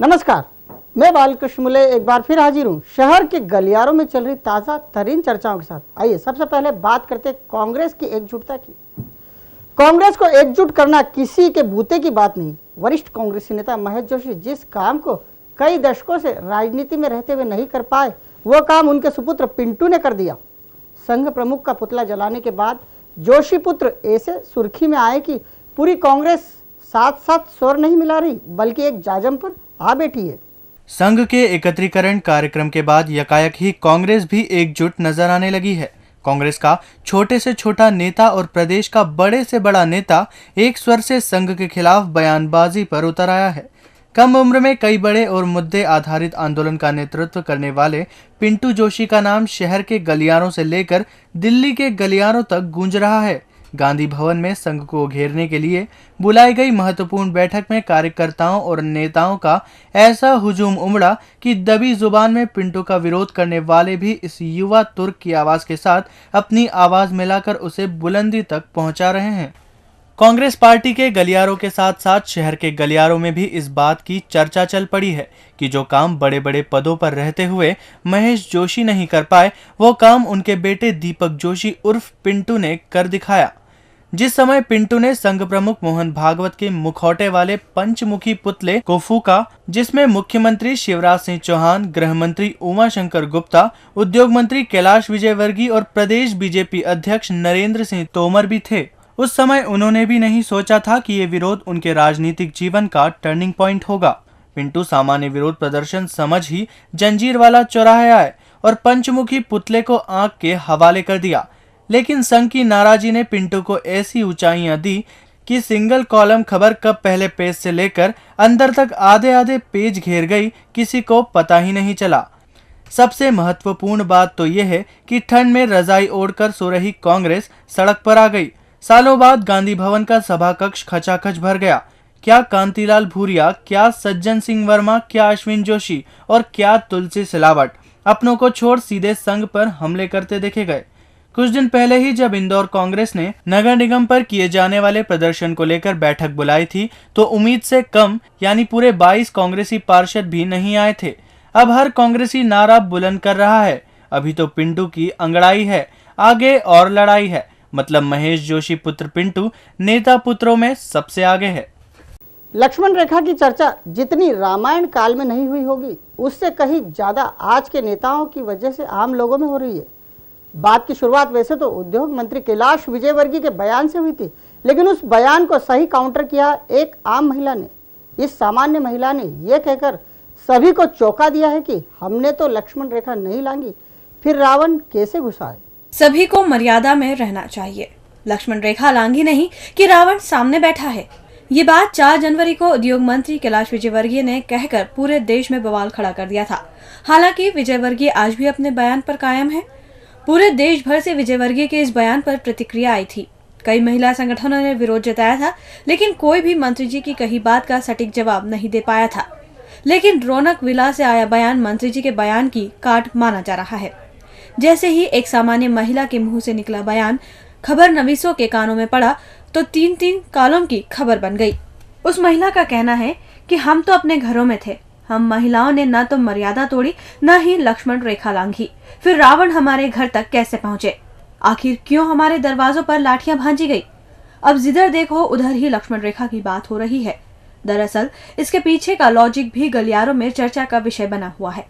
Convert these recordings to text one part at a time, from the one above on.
नमस्कार, मैं बालकृष्ण मुले एक बार फिर हाजिर हूँ शहर के गलियारों में चल रही ताज़ा तरीन चर्चाओं के साथ। आइए सबसे पहले बात करते कांग्रेस की एकजुटता की। कांग्रेस को एकजुट करना किसी के बूते की बात नहीं। वरिष्ठ कांग्रेसी नेता महेश जोशी जिस काम को कई दशकों से राजनीति में रहते हुए नहीं कर पाए, वो काम उनके सुपुत्र पिंटू ने कर दिया। संघ प्रमुख का पुतला जलाने के बाद जोशी पुत्र ऐसे सुर्खी में आए कि पूरी कांग्रेस साथ साथ स्वर नहीं मिला रही, बल्कि एक जाजम पर आ बैठी है। संघ के एकत्रीकरण कार्यक्रम के बाद यकायक ही कांग्रेस भी एकजुट नजर आने लगी है। कांग्रेस का छोटे से छोटा नेता और प्रदेश का बड़े से बड़ा नेता एक स्वर से संघ के खिलाफ बयानबाजी पर उतर आया है। कम उम्र में कई बड़े और मुद्दे आधारित आंदोलन का नेतृत्व करने वाले पिंटू जोशी का नाम शहर के गलियारों से लेकर दिल्ली के गलियारों तक गूंज रहा है। गांधी भवन में संघ को घेरने के लिए बुलाई गई महत्वपूर्ण बैठक में कार्यकर्ताओं और नेताओं का ऐसा हुजूम उमड़ा कि दबी जुबान में पिंटू का विरोध करने वाले भी इस युवा तुर्क की आवाज के साथ अपनी आवाज मिलाकर उसे बुलंदी तक पहुंचा रहे हैं। कांग्रेस पार्टी के गलियारों के साथ साथ शहर के गलियारों में भी इस बात की चर्चा चल पड़ी है कि जो काम बड़े बड़े पदों पर रहते हुए महेश जोशी नहीं कर पाए, वो काम उनके बेटे दीपक जोशी उर्फ पिंटू ने कर दिखाया। जिस समय पिंटू ने संघ प्रमुख मोहन भागवत के मुखौटे वाले पंचमुखी पुतले को फूका, जिसमें मुख्यमंत्री शिवराज सिंह चौहान, गृह मंत्री उमाशंकर गुप्ता, उद्योग मंत्री कैलाश विजयवर्गीय और प्रदेश बीजेपी अध्यक्ष नरेंद्र सिंह तोमर भी थे, उस समय उन्होंने भी नहीं सोचा था कि ये विरोध उनके राजनीतिक जीवन का टर्निंग पॉइंट होगा। पिंटू सामान्य विरोध प्रदर्शन समझ ही जंजीर वाला चौराहा आए और पंचमुखी पुतले को आंख के हवाले कर दिया। लेकिन संघ की नाराजी ने पिंटू को ऐसी ऊंचाइयां दी कि सिंगल कॉलम खबर कब पहले पेज से लेकर अंदर तक आधे आधे पेज घेर गई, किसी को पता ही नहीं चला। सबसे महत्वपूर्ण बात तो यह है कि ठंड में रजाई ओढ़कर सो रही कांग्रेस सड़क पर आ गई। सालों बाद गांधी भवन का सभा कक्ष खचाखच भर गया। क्या कांतिलाल भूरिया, क्या सज्जन सिंह वर्मा, क्या अश्विन जोशी और क्या तुलसी सिलावट अपनों को छोड़ सीधे संघ पर हमले करते देखे गए। कुछ दिन पहले ही जब इंदौर कांग्रेस ने नगर निगम पर किए जाने वाले प्रदर्शन को लेकर बैठक बुलाई थी, तो उम्मीद से कम यानी पूरे 22 कांग्रेसी पार्षद भी नहीं आए थे। अब हर कांग्रेसी नारा बुलंद कर रहा है, अभी तो पिंटू की अंगड़ाई है, आगे और लड़ाई है। मतलब महेश जोशी पुत्र पिंटू नेता पुत्रों में सबसे आगे है। लक्ष्मण रेखा की चर्चा जितनी रामायण काल में नहीं हुई होगी, उससे कहीं ज्यादा आज के नेताओं की वजह से आम लोगों में हो रही है। बात की शुरुआत वैसे तो उद्योग मंत्री कैलाश विजयवर्गीय के बयान से हुई थी, लेकिन उस बयान को सही काउंटर किया एक आम महिला ने। इस सामान्य महिला ने यह कहकर सभी को चौंका दिया है कि हमने तो लक्ष्मण रेखा नहीं लांगी, फिर रावण कैसे घुसा है। सभी को मर्यादा में रहना चाहिए। लक्ष्मण रेखा लांगी नहीं कि रावण सामने बैठा है। ये बात 4 जनवरी को उद्योग मंत्री कैलाश विजयवर्गीय ने कहकर पूरे देश में बवाल खड़ा कर दिया था। हालांकि विजयवर्गीय आज भी अपने बयान पर कायम है। पूरे देश भर से विजयवर्गीय के इस बयान पर प्रतिक्रिया आई थी। कई महिला संगठनों ने विरोध जताया था, लेकिन कोई भी मंत्री जी की कही बात का सटीक जवाब नहीं दे पाया था। लेकिन रौनक विला से आया बयान मंत्री जी के बयान की काट माना जा रहा है। जैसे ही एक सामान्य महिला के मुंह से निकला बयान खबर नवीसों के कानों में पड़ा, तो 3-3 कॉलम की खबर बन गई। उस महिला का कहना है कि हम तो अपने घरों में थे, हम महिलाओं ने न तो मर्यादा तोड़ी, न ही लक्ष्मण रेखा लांघी, फिर रावण हमारे घर तक कैसे पहुंचे? आखिर क्यों हमारे दरवाजों पर लाठियां भांजी गई? अब जिधर देखो उधर ही लक्ष्मण रेखा की बात हो रही है। दरअसल इसके पीछे का लॉजिक भी गलियारों में चर्चा का विषय बना हुआ है।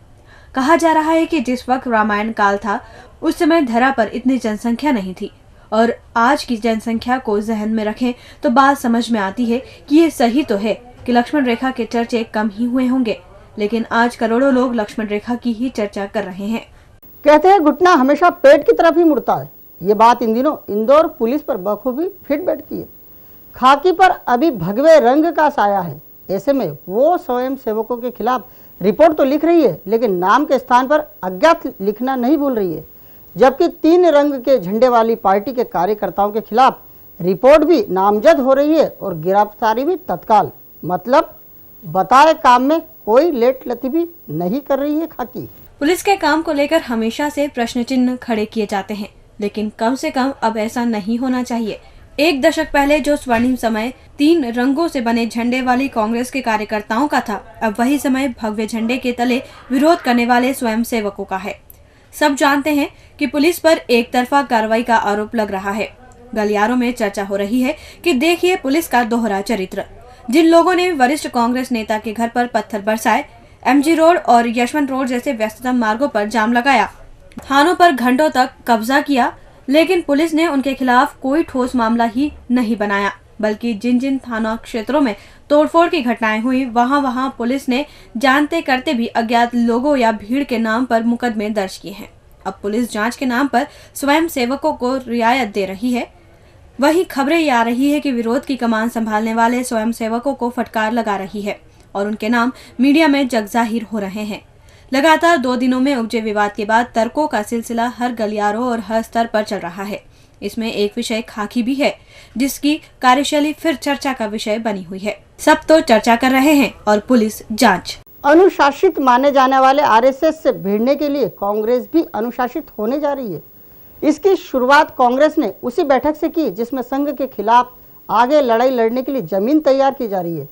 कहा जा रहा है कि जिस वक्त रामायण काल था, उस समय धरा पर इतनी जनसंख्या नहीं थी, और आज की जनसंख्या को जहन में रखें तो बात समझ में आती है कि ये सही तो है कि लक्ष्मण रेखा के चर्चे कम ही हुए होंगे, लेकिन आज करोड़ों लोग लक्ष्मण रेखा की ही चर्चा कर रहे हैं। कहते हैं घुटना हमेशा पेट की तरफ ही मुड़ता है। ये बात इन दिनों इंदौर पुलिस पर बखूबी फिट बैठती है। खाकी पर अभी भगवे रंग का साया है। ऐसे में वो स्वयं सेवकों के खिलाफ रिपोर्ट तो लिख रही है, लेकिन नाम के स्थान पर अज्ञात लिखना नहीं भूल रही है। जबकि 3 रंग के झंडे वाली पार्टी के कार्यकर्ताओं के खिलाफ रिपोर्ट भी नामजद हो रही है और गिरफ्तारी भी तत्काल। मतलब बताए काम में कोई लेट लतीफी नहीं कर रही है खाकी। पुलिस के काम को लेकर हमेशा से प्रश्न चिन्ह खड़े किए जाते हैं, लेकिन कम से कम अब ऐसा नहीं होना चाहिए। एक दशक पहले जो स्वर्णिम समय 3 रंगों से बने झंडे वाली कांग्रेस के कार्यकर्ताओं का था, अब वही समय भव्य झंडे के तले विरोध करने वाले स्वयंसेवकों का है। सब जानते हैं कि पुलिस पर एक तरफा कार्रवाई का आरोप लग रहा है। गलियारों में चर्चा हो रही है कि देखिए पुलिस का दोहरा चरित्र। जिन लोगों ने वरिष्ठ कांग्रेस नेता के घर पर पत्थर बरसाए, एमजी रोड और यशवंत रोड जैसे व्यस्ततम मार्गों पर जाम लगाया, थानों पर घंटों तक कब्जा किया, लेकिन पुलिस ने उनके खिलाफ कोई ठोस मामला ही नहीं बनाया, बल्कि जिन जिन थाना क्षेत्रों में तोड़फोड़ की घटनाएं हुई, वहां पुलिस ने जानते करते भी अज्ञात लोगों या भीड़ के नाम पर मुकदमे दर्ज किए हैं। अब पुलिस जांच के नाम पर स्वयं सेवकों को रियायत दे रही है। वहीं खबरें ये आ रही है कि विरोध की कमान संभालने वाले स्वयं सेवकों को फटकार लगा रही है और उनके नाम मीडिया में जगजाहिर हो रहे हैं। लगातार 2 दिनों में उपजे विवाद के बाद तर्कों का सिलसिला हर गलियारों और हर स्तर पर चल रहा है। इसमें एक विषय खाकी भी है, जिसकी कार्यशैली फिर चर्चा का विषय बनी हुई है। सब तो चर्चा कर रहे हैं और पुलिस जांच। अनुशासित माने जाने वाले आरएसएस से भिड़ने के लिए कांग्रेस भी अनुशासित होने जा रही है। इसकी शुरुआत कांग्रेस ने उसी बैठक से की जिसमें संघ के खिलाफ आगे लड़ाई लड़ने के लिए जमीन तैयार की जा रही है।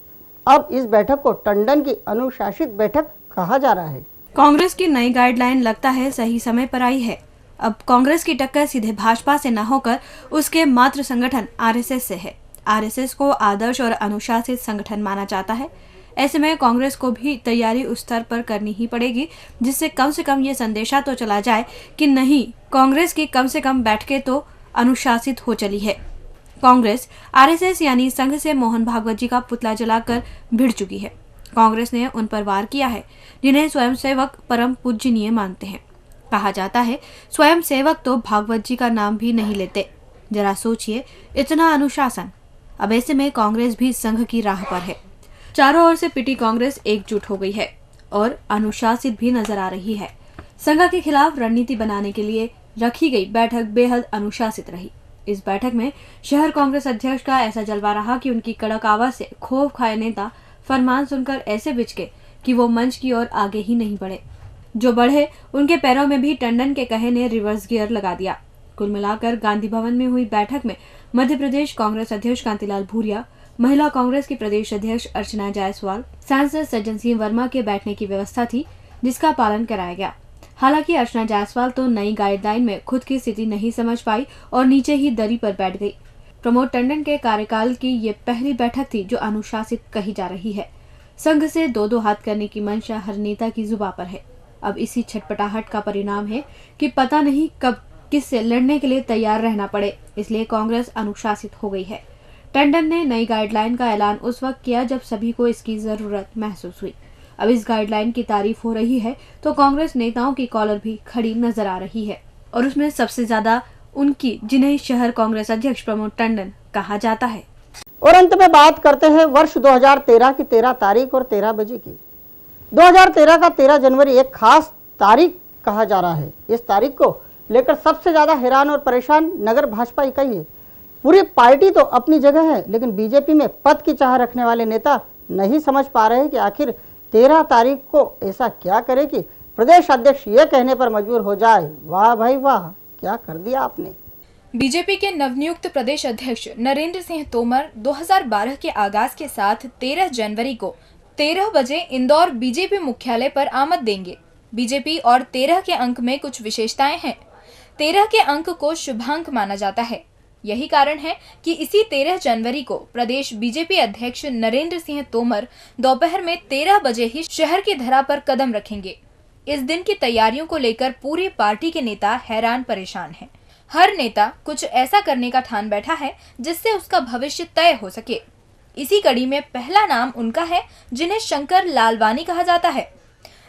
अब इस बैठक को टंडन की अनुशासित बैठक कहा जा रहा है। कांग्रेस की नई गाइडलाइन लगता है सही समय पर आई है। अब कांग्रेस की टक्कर सीधे भाजपा से न होकर उसके मातृ संगठन आरएसएस से है। आरएसएस को आदर्श और अनुशासित संगठन माना जाता है। ऐसे में कांग्रेस को भी तैयारी उस स्तर पर करनी ही पड़ेगी जिससे कम से कम ये संदेशा तो चला जाए कि नहीं, कांग्रेस की कम से कम बैठकें तो अनुशासित हो चली है। कांग्रेस आरएसएस यानी संघ से मोहन भागवत जी का पुतला जलाकर भिड़ चुकी है। कांग्रेस ने उन पर वार किया है जिन्हें स्वयंसेवक परम पूजनीय मानते हैं। कहा जाता है स्वयंसेवक तो भागवत जी का नाम भी नहीं लेते। जरा सोचिए, इतना अनुशासन। अब ऐसे में कांग्रेस भी संघ की राह पर है। चारों ओर से पिटी कांग्रेस एकजुट हो गई है और अनुशासित भी नजर आ रही है। संघ के खिलाफ रणनीति बनाने के लिए रखी गई बैठक बेहद अनुशासित रही। इस बैठक में शहर कांग्रेस अध्यक्ष का ऐसा जलवा रहा कि उनकी कड़क आवाज से खौफ खाए नेता फरमान सुनकर ऐसे बिचके कि वो मंच की ओर आगे ही नहीं बढ़े। जो बढ़े उनके पैरों में भी टंडन के कहे ने रिवर्स गियर लगा दिया। कुल मिलाकर गांधी भवन में हुई बैठक में मध्य प्रदेश कांग्रेस अध्यक्ष कांतिलाल भूरिया, महिला कांग्रेस की प्रदेश अध्यक्ष अर्चना जायसवाल, सांसद सज्जन सिंह वर्मा के बैठने की व्यवस्था थी, जिसका पालन कराया गया। हालांकि अर्चना जायसवाल तो नई गाइडलाइन में खुद की स्थिति नहीं समझ पाई और नीचे ही दरी पर बैठ गई। प्रमोद टंडन के कार्यकाल की ये पहली बैठक थी जो अनुशासित कही जा रही है। संघ से 2-2 हाथ करने की मंशा हर नेता की जुबान पर है। अब इसी छटपटाहट का परिणाम है कि पता नहीं कब किससे लड़ने के लिए तैयार रहना पड़े, इसलिए कांग्रेस अनुशासित हो गई है। टंडन ने नई गाइडलाइन का ऐलान उस वक्त किया जब सभी को इसकी जरूरत महसूस हुई। अब इस गाइडलाइन की तारीफ हो रही है तो कांग्रेस नेताओं की कॉलर भी खड़ी नजर आ रही है और उसमें सबसे ज्यादा उनकी, जिन्हें शहर कांग्रेस अध्यक्ष प्रमोद टंडन कहा जाता है। और अंत में बात करते हैं वर्ष 2013 की 13 तारीख और 13 बजे की। 2013 का 13 जनवरी एक खास तारीख कहा जा रहा है। इस तारीख को लेकर सबसे ज्यादा हैरान और परेशान नगर भाजपा इकाई है। पूरी पार्टी तो अपनी जगह है, लेकिन बीजेपी में पद की चाह रखने वाले नेता नहीं समझ पा रहे कि आखिर 13 तारीख को ऐसा क्या करे कि प्रदेश अध्यक्ष ये कहने पर मजबूर हो जाए, वाह भाई वाह, क्या कर दिया आपने। बीजेपी के नवनियुक्त प्रदेश अध्यक्ष नरेंद्र सिंह तोमर 2012 के आगाज के साथ 13 जनवरी को 13 बजे इंदौर बीजेपी मुख्यालय पर आमद देंगे। बीजेपी और 13 के अंक में कुछ विशेषताएं हैं। 13 के अंक को शुभांक माना जाता है। यही कारण है कि इसी 13 जनवरी को प्रदेश बीजेपी अध्यक्ष नरेंद्र सिंह तोमर दोपहर में 13 बजे ही शहर की धरा पर कदम रखेंगे। इस दिन की तैयारियों को लेकर पूरी पार्टी के नेता हैरान परेशान हैं। हर नेता कुछ ऐसा करने का ठान बैठा है जिससे उसका भविष्य तय हो सके। इसी कड़ी में पहला नाम उनका है जिन्हें शंकर लालवानी कहा जाता है।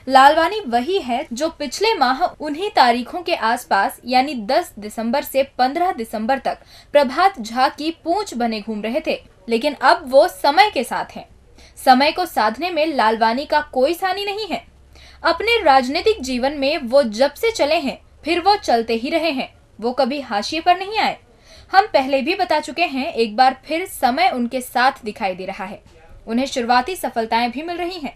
लालवानी वही है जो पिछले माह उन्हीं तारीखों के आसपास यानी 10 दिसंबर से 15 दिसंबर तक प्रभात झा की पूंछ बने घूम रहे थे, लेकिन अब वो समय के साथ हैं। समय को साधने में लालवानी का कोई सानी नहीं है। अपने राजनीतिक जीवन में वो जब से चले हैं फिर वो चलते ही रहे हैं। वो कभी हाशिए पर नहीं आए। हम पहले भी बता चुके हैं, एक बार फिर समय उनके साथ दिखाई दे रहा है। उन्हें शुरुआती सफलताएं भी मिल रही हैं।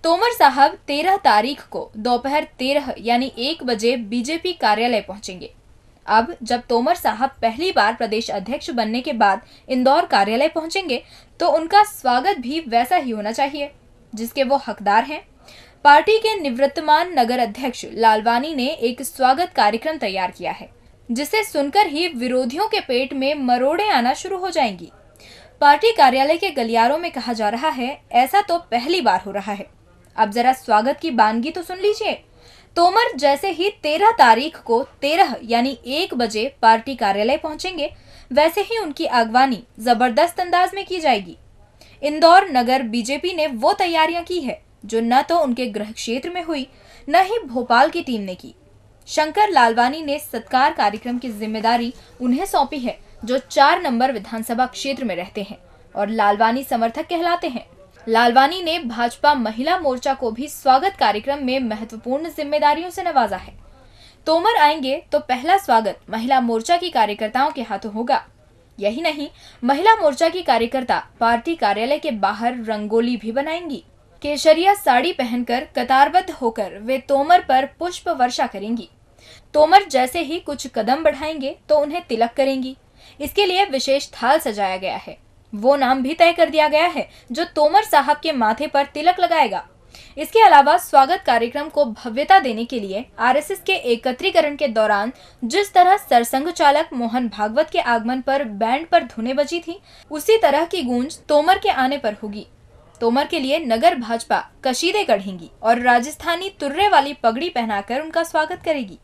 तोमर साहब 13 तारीख को दोपहर 13 यानी 1 बजे बीजेपी कार्यालय पहुंचेंगे। अब जब तोमर साहब पहली बार प्रदेश अध्यक्ष बनने के बाद इंदौर कार्यालय पहुंचेंगे तो उनका स्वागत भी वैसा ही होना चाहिए जिसके वो हकदार हैं। पार्टी के निवृत्तमान नगर अध्यक्ष लालवानी ने एक स्वागत कार्यक्रम तैयार किया है जिसे सुनकर ही विरोधियों के पेट में मरोड़े आना शुरू हो जाएंगी। पार्टी कार्यालय के गलियारों में कहा जा रहा है ऐसा तो पहली बार हो रहा है। अब जरा स्वागत की बानगी तो सुन लीजिए। तोमर जैसे ही 13 तारीख को 13 यानी 1 बजे पार्टी कार्यालय पहुंचेंगे वैसे ही उनकी अगवानी जबरदस्त अंदाज में की जाएगी। इंदौर नगर बीजेपी ने वो तैयारियां की है जो न तो उनके गृह क्षेत्र में हुई न ही भोपाल की टीम ने की। शंकर लालवानी ने सत्कार कार्यक्रम की जिम्मेदारी उन्हें सौंपी है जो 4 नंबर विधानसभा क्षेत्र में रहते हैं और लालवानी समर्थक कहलाते हैं। लालवानी ने भाजपा महिला मोर्चा को भी स्वागत कार्यक्रम में महत्वपूर्ण जिम्मेदारियों से नवाजा है। तोमर आएंगे तो पहला स्वागत महिला मोर्चा की कार्यकर्ताओं के हाथों होगा। यही नहीं, महिला मोर्चा की कार्यकर्ता पार्टी कार्यालय के बाहर रंगोली भी बनाएंगी। केशरिया साड़ी पहनकर कतारबद्ध होकर वे तोमर पर पुष्प वर्षा करेंगी। तोमर जैसे ही कुछ कदम बढ़ाएंगे तो उन्हें तिलक करेंगी। इसके लिए विशेष थाल सजाया गया है। वो नाम भी तय कर दिया गया है जो तोमर साहब के माथे पर तिलक लगाएगा। इसके अलावा स्वागत कार्यक्रम को भव्यता देने के लिए आरएसएस के एकत्रीकरण के दौरान जिस तरह सरसंघ चालक मोहन भागवत के आगमन पर बैंड पर धुनें बजी थी उसी तरह की गूंज तोमर के आने पर होगी। तोमर के लिए नगर भाजपा कशीदे गढ़ेंगी और राजस्थानी तुर्रे वाली पगड़ी पहनाकर उनका स्वागत करेगी।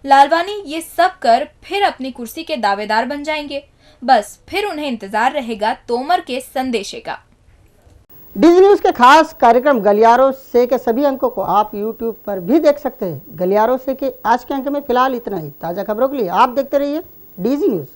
लालवानी ये सब कर फिर अपनी कुर्सी के दावेदार बन जाएंगे। बस फिर उन्हें इंतजार रहेगा तोमर के संदेशे का। डीजी न्यूज के खास कार्यक्रम गलियारों से के सभी अंकों को आप YouTube पर भी देख सकते हैं। गलियारों से के आज के अंक में फिलहाल इतना ही। ताजा खबरों के लिए आप देखते रहिए डीजी न्यूज।